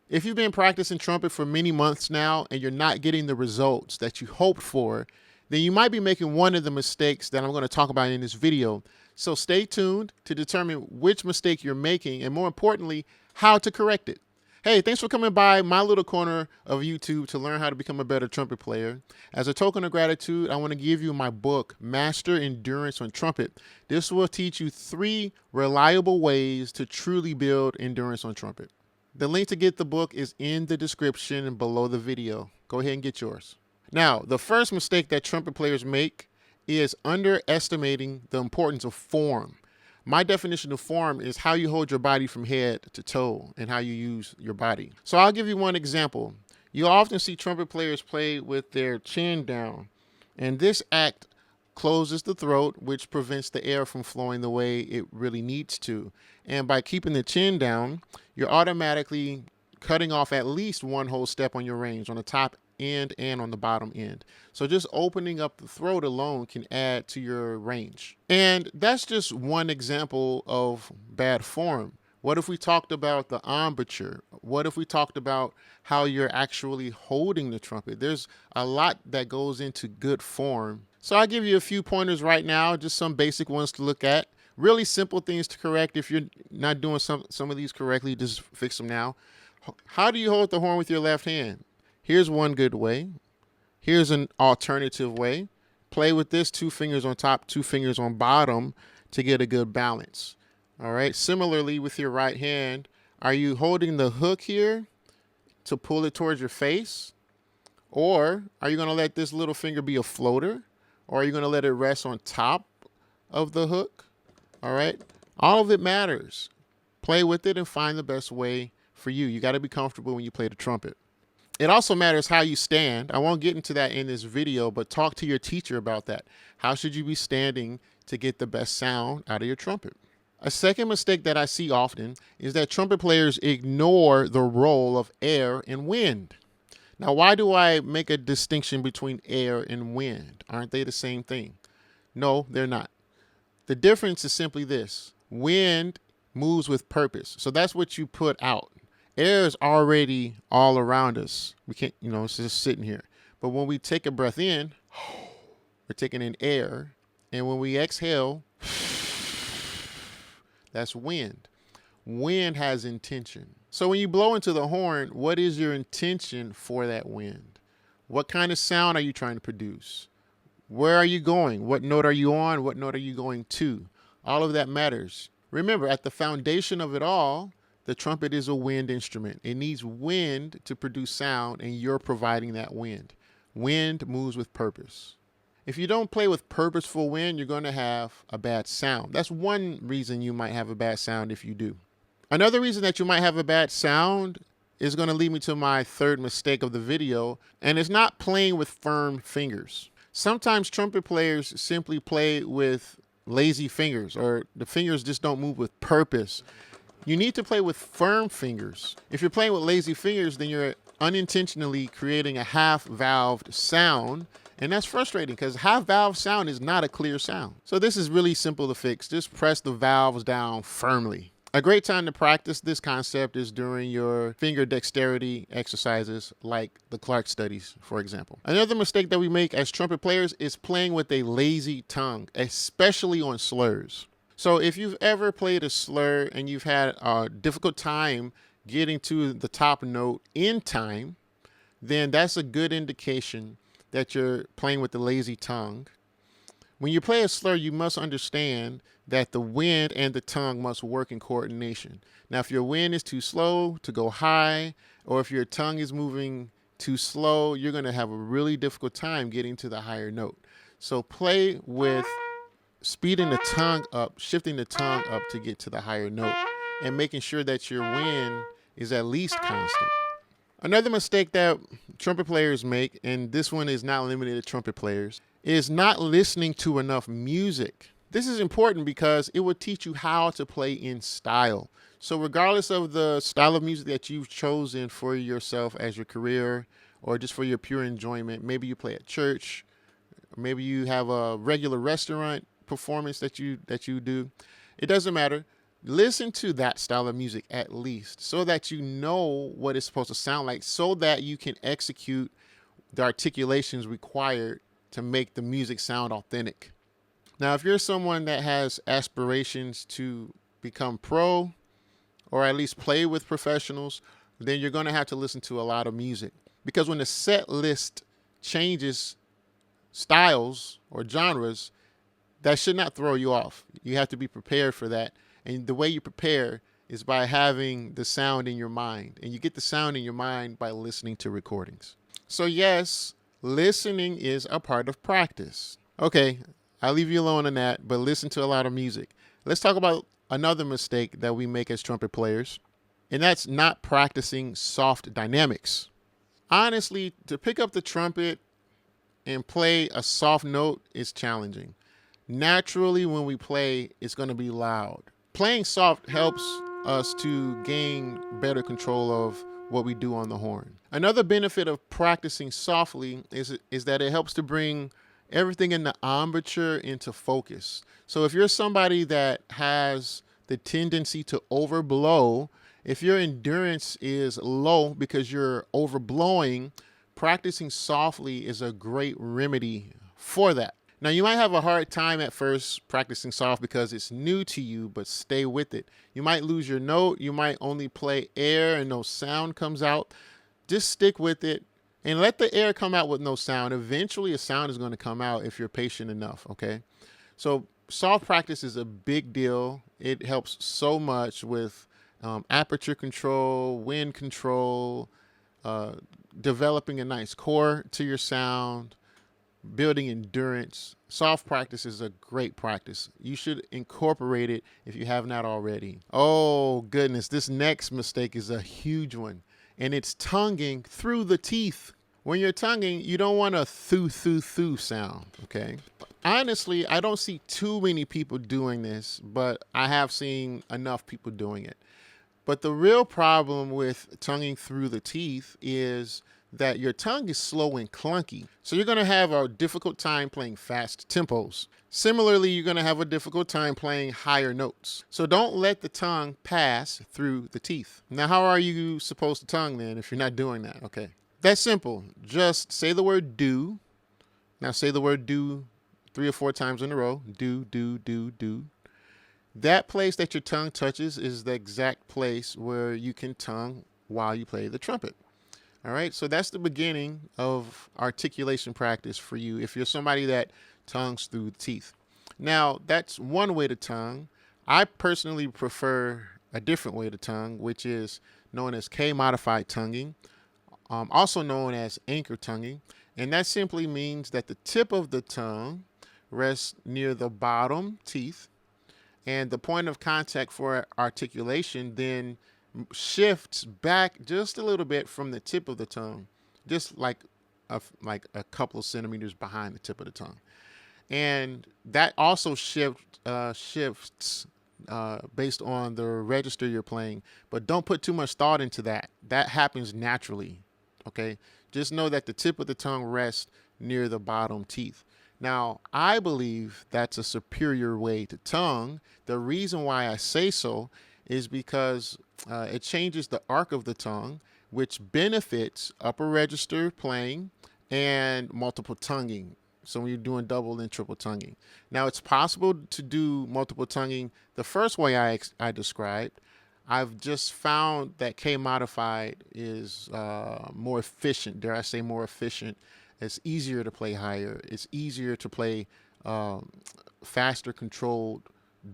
If you've been practicing trumpet for many months now and you're not getting the results that you hoped for, then you might be making one of the mistakes that I'm going to talk about in this video. So stay tuned to determine which mistake you're making and, more importantly, how to correct it. Hey, thanks for coming by my little corner of YouTube to learn how to become a better trumpet player. As a token of gratitude, I want to give you my book, Master Endurance on Trumpet. This will teach you 3 reliable ways to truly build endurance on trumpet. The link to get the book is in the description and below the video. Go ahead and get yours. Now, the first mistake that trumpet players make is underestimating the importance of form. My definition of form is how you hold your body from head to toe and how you use your body. So I'll give you one example. You often see trumpet players play with their chin down, and this act closes the throat, which prevents the air from flowing the way it really needs to. And by keeping the chin down, you're automatically cutting off at least one whole step on your range on the top end and on the bottom end. So just opening up the throat alone can add to your range. And that's just one example of bad form. What if we talked about the embouchure? What if we talked about how you're actually holding the trumpet? There's a lot that goes into good form. So I'll give you a few pointers right now, just some basic ones to look at. Really simple things to correct. If you're not doing some of these correctly, just fix them now. How do you hold the horn with your left hand? Here's one good way. Here's an alternative way. Play with this, 2 fingers on top, 2 fingers on bottom to get a good balance. All right. Similarly, with your right hand, are you holding the hook here to pull it towards your face? Or are you going to let this little finger be a floater? Or are you going to let it rest on top of the hook? All right. All of it matters. Play with it and find the best way for you. You got to be comfortable when you play the trumpet. It also matters how you stand. I won't get into that in this video, but talk to your teacher about that. How should you be standing to get the best sound out of your trumpet? A second mistake that I see often is that trumpet players ignore the role of air and wind. Now, why do I make a distinction between air and wind? Aren't they the same thing? No, they're not. The difference is simply this. Wind moves with purpose. So that's what you put out. Air is already all around us. We can't, it's just sitting here. But when we take a breath in, we're taking in air. And when we exhale, that's wind. Wind has intention. So when you blow into the horn, what is your intention for that wind? What kind of sound are you trying to produce? Where are you going? What note are you on? What note are you going to? All of that matters. Remember, at the foundation of it all, the trumpet is a wind instrument. It needs wind to produce sound, and you're providing that wind. Wind moves with purpose. If you don't play with purposeful wind, you're going to have a bad sound. That's one reason you might have a bad sound if you do. Another reason that you might have a bad sound is going to lead me to my third mistake of the video, and it's not playing with firm fingers. Sometimes trumpet players simply play with lazy fingers, or the fingers just don't move with purpose. You need to play with firm fingers. If you're playing with lazy fingers, then you're unintentionally creating a half-valved sound, and that's frustrating because half-valve sound is not a clear sound. So this is really simple to fix. Just press the valves down firmly. A great time to practice this concept is during your finger dexterity exercises like the Clark studies, for example. Another mistake that we make as trumpet players is playing with a lazy tongue, especially on slurs. So if you've ever played a slur and you've had a difficult time getting to the top note in time, then that's a good indication that you're playing with the lazy tongue. When you play a slur, you must understand that the wind and the tongue must work in coordination. Now, if your wind is too slow to go high, or if your tongue is moving too slow, you're going to have a really difficult time getting to the higher note. So play with speeding the tongue up, shifting the tongue up to get to the higher note, and making sure that your wind is at least constant. Another mistake that trumpet players make, and this one is not limited to trumpet players, is not listening to enough music. This is important because it will teach you how to play in style. So regardless of the style of music that you've chosen for yourself as your career or just for your pure enjoyment, maybe you play at church, maybe you have a regular restaurant performance that you do. It doesn't matter. Listen to that style of music at least so that you know what it's supposed to sound like, so that you can execute the articulations required to make the music sound authentic. Now, if you're someone that has aspirations to become pro or at least play with professionals, then you're going to have to listen to a lot of music. Because when the set list changes styles or genres, that should not throw you off. You have to be prepared for that. And the way you prepare is by having the sound in your mind. And you get the sound in your mind by listening to recordings. So, yes, listening is a part of practice. Okay, I'll leave you alone on that, but listen to a lot of music. Let's talk about another mistake that we make as trumpet players, and that's not practicing soft dynamics. Honestly, to pick up the trumpet and play a soft note is challenging. Naturally, when we play, it's going to be loud. Playing soft helps us to gain better control of what we do on the horn. Another benefit of practicing softly is that it helps to bring everything in the embouchure into focus. So if you're somebody that has the tendency to overblow, if your endurance is low because you're overblowing, practicing softly is a great remedy for that. Now, you might have a hard time at first practicing soft because it's new to you, but stay with it. You might lose your note. You might only play air and no sound comes out. Just stick with it and let the air come out with no sound. Eventually, a sound is going to come out if you're patient enough, okay? So soft practice is a big deal. It helps so much with aperture control, wind control, developing a nice core to your sound, building endurance. Soft practice is a great practice. You should incorporate it if you have not already. Oh, goodness. This next mistake is a huge one, and it's tonguing through the teeth. When you're tonguing, you don't want a thoo sound, okay? Honestly, I don't see too many people doing this, but I have seen enough people doing it. But the real problem with tonguing through the teeth is that your tongue is slow and clunky. So you're going to have a difficult time playing fast tempos. Similarly, you're going to have a difficult time playing higher notes. So don't let the tongue pass through the teeth. Now, how are you supposed to tongue then if you're not doing that? Okay. That's simple. Just say the word do. Now say the word do 3 or 4 times in a row. Do, do, do, do. That place that your tongue touches is the exact place where you can tongue while you play the trumpet. All right, so that's the beginning of articulation practice for you if you're somebody that tongues through the teeth. Now, that's one way to tongue. I personally prefer a different way to tongue, which is known as K-modified tonguing, also known as anchor tonguing. And that simply means that the tip of the tongue rests near the bottom teeth, and the point of contact for articulation then shifts back just a little bit from the tip of the tongue, just like a couple of centimeters behind the tip of the tongue. And that also shifts based on the register you're playing. But don't put too much thought into that. That happens naturally, okay? Just know that the tip of the tongue rests near the bottom teeth. Now, I believe that's a superior way to tongue. The reason why I say so is because it changes the arc of the tongue, which benefits upper register playing and multiple tonguing. So when you're doing double and triple tonguing. Now, it's possible to do multiple tonguing the first way I described. I've just found that K-modified is more efficient, dare I say more efficient. It's easier to play higher. It's easier to play faster controlled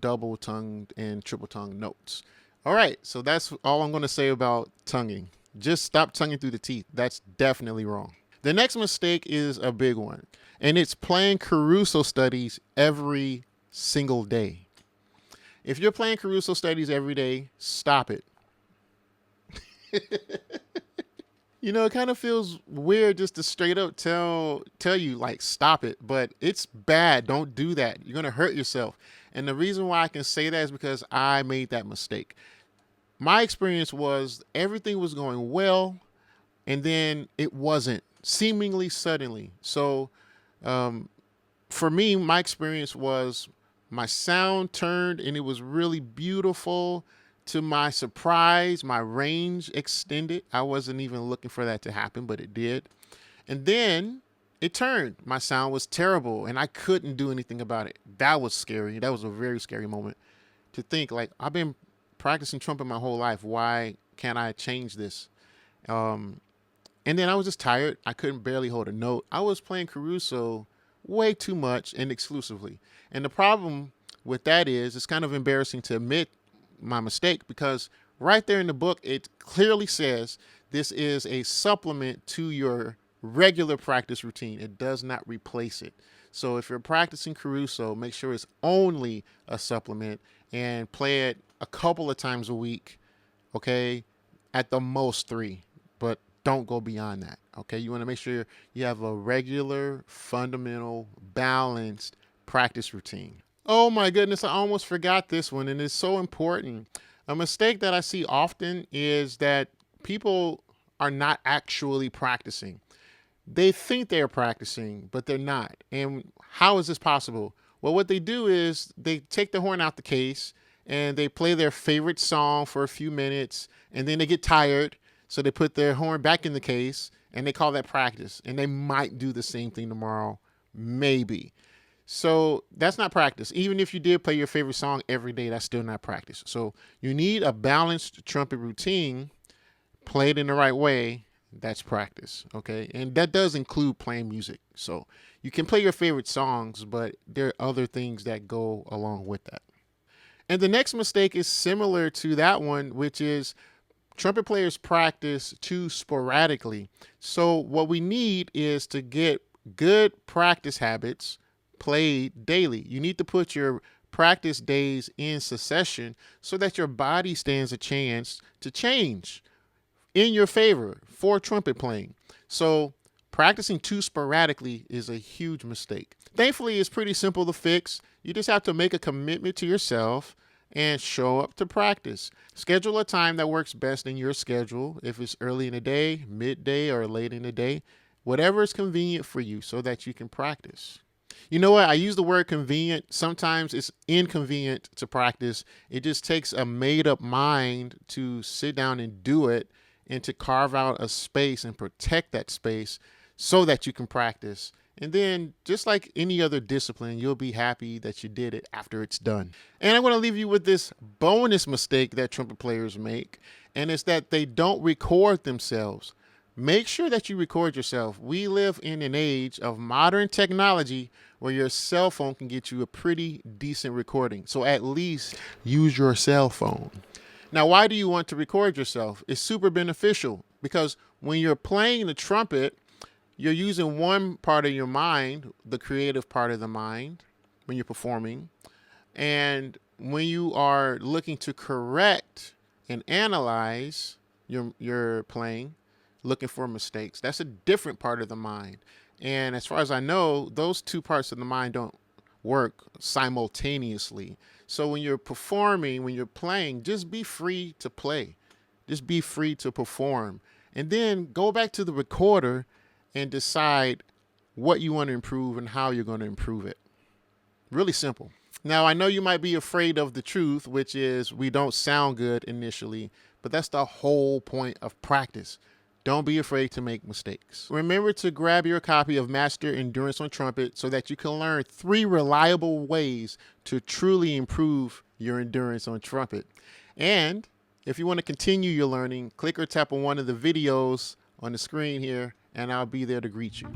double tongued and triple tongued notes. All right, so that's all I'm going to say about tonguing. Just stop tonguing through the teeth. That's definitely wrong. The next mistake is a big one, and it's playing Caruso studies every single day. If you're playing Caruso studies every day, stop it. You know, it kind of feels weird just to straight up tell you, like, stop it, but it's bad. Don't do that. You're going to hurt yourself. And the reason why I can say that is because I made that mistake. My experience was everything was going well, and then it wasn't, seemingly suddenly. So for me, my experience was my sound turned and it was really beautiful. To my surprise, my range extended. I wasn't even looking for that to happen, but it did. And then it turned. My sound was terrible and I couldn't do anything about it. That was scary. That was a very scary moment to think, like, I've been practicing trumpet my whole life. Why can't I change this? And then I was just tired. I couldn't barely hold a note. I was playing Caruso way too much and exclusively. And the problem with that is it's kind of embarrassing to admit my mistake, because right there in the book, it clearly says this is a supplement to your regular practice routine. It does not replace it. So if you're practicing Caruso, make sure it's only a supplement and play it a couple of times a week, okay? At the most 3, but don't go beyond that, okay? You want to make sure you have a regular, fundamental, balanced practice routine. Oh my goodness, I almost forgot this one, and it's so important. A mistake that I see often is that people are not actually practicing. They think they're practicing, but they're not. And how is this possible? Well, what they do is they take the horn out the case and they play their favorite song for a few minutes, and then they get tired, so they put their horn back in the case and they call that practice. And they might do the same thing tomorrow, maybe. So that's not practice. Even if you did play your favorite song every day, that's still not practice. So you need a balanced trumpet routine played in the right way. That's practice, okay? And that does include playing music. So you can play your favorite songs, but there are other things that go along with that. And the next mistake is similar to that one, which is trumpet players practice too sporadically. So what we need is to get good practice habits played daily. You need to put your practice days in succession so that your body stands a chance to change in your favor for trumpet playing. So practicing too sporadically is a huge mistake. Thankfully, it's pretty simple to fix. You just have to make a commitment to yourself and show up to practice. Schedule a time that works best in your schedule. If it's early in the day, midday, or late in the day, whatever is convenient for you so that you can practice. You know what? I use the word convenient. Sometimes it's inconvenient to practice. It just takes a made up mind to sit down and do it, and to carve out a space and protect that space so that you can practice. And then, just like any other discipline, you'll be happy that you did it after it's done. And I'm going to leave you with this bonus mistake that trumpet players make, and it's that they don't record themselves. Make sure that you record yourself. We live in an age of modern technology where your cell phone can get you a pretty decent recording. So at least use your cell phone. Now, why do you want to record yourself? It's super beneficial because when you're playing the trumpet, you're using one part of your mind, the creative part of the mind, when you're performing. And when you are looking to correct and analyze your playing, looking for mistakes, that's a different part of the mind. And as far as I know, those two parts of the mind don't work simultaneously. So when you're performing, when you're playing, just be free to play. Just be free to perform. And then go back to the recorder and decide what you want to improve and how you're going to improve it. Really simple. Now, I know you might be afraid of the truth, which is we don't sound good initially, but that's the whole point of practice. Don't be afraid to make mistakes. Remember to grab your copy of Master Endurance on Trumpet so that you can learn 3 reliable ways to truly improve your endurance on trumpet. And if you want to continue your learning, click or tap on one of the videos on the screen here, and I'll be there to greet you.